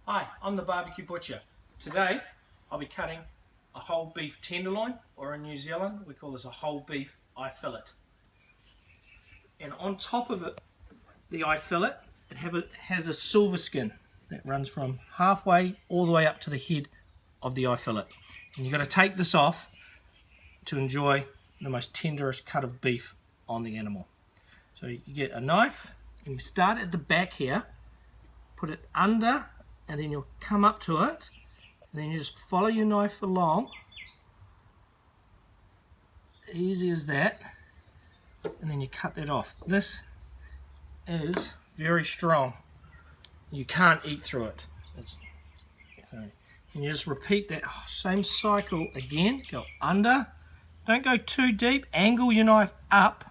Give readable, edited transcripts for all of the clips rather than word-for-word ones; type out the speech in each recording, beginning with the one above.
Hi, I'm the BBQ Butcher. Today I'll be cutting a whole beef tenderloin, or in New Zealand we call this a whole beef eye fillet. And on top of it, the eye fillet, it has a silver skin that runs from halfway all the way up to the head of the eye fillet. And you've got to take this off to enjoy the most tenderest cut of beef on the animal. So you get a knife and you start at the back here, put it under, and then you'll come up to it, and then you just follow your knife along, easy as that, and then you cut that off. This is very strong. You can't eat through it. And you just repeat that same cycle again. Go under, don't go too deep, angle your knife up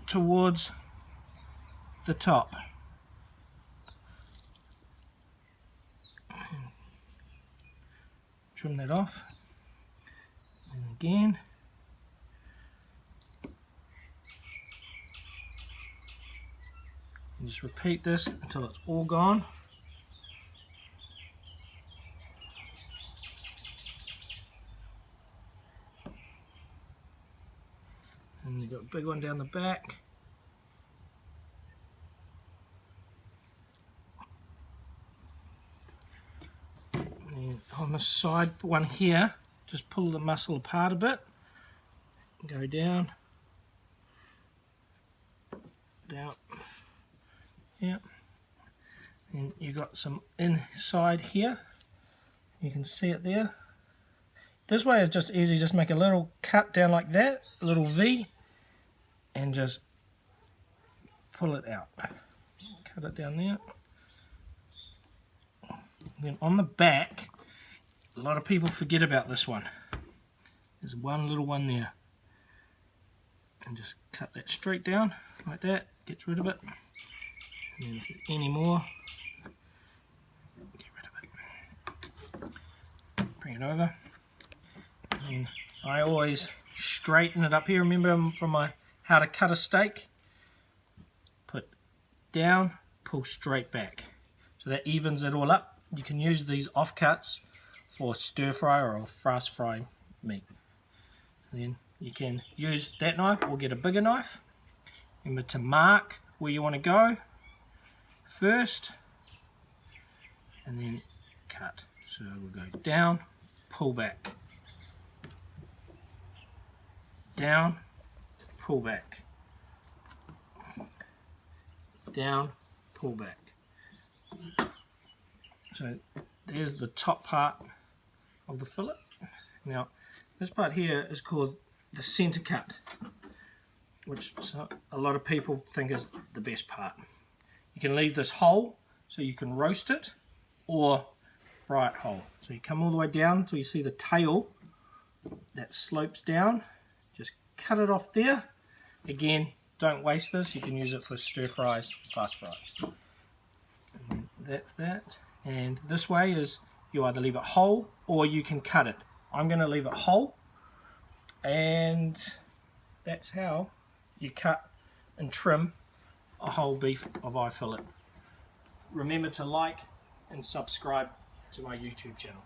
towards the top. Trim that off, and again, and just repeat this until it's all gone. And you've got a big one down the back. On the side one here, just pull the muscle apart a bit, go down, yeah, and you got some inside here, you can see it there. This way is just easy, just make a little cut down like that, a little V, and just pull it out, cut it down there. Then on the back, a lot of people forget about this one. There's one little one there. And just cut that straight down like that, gets rid of it. And then if there's any more, get rid of it. Bring it over. And I always straighten it up here. Remember from my how to cut a steak? Put down, pull straight back. So that evens it all up. You can use these offcuts for stir fry or fast fry meat. And then you can use that knife or get a bigger knife. Remember to mark where you want to go first, and then cut. So we'll go down, pull back, down, pull back, down, pull back. So there's the top part of the fillet. Now this part here is called the center cut, which a lot of people think is the best part. You can leave this whole so you can roast it or fry it whole. So you come all the way down until you see the tail that slopes down, just cut it off there. Again, don't waste this, you can use it for stir fries, fast fries. And that's that. And this way is you either leave it whole or you can cut it. I'm going to leave it whole, and that's how you cut and trim a whole beef of eye fillet. Remember to like and subscribe to my YouTube channel.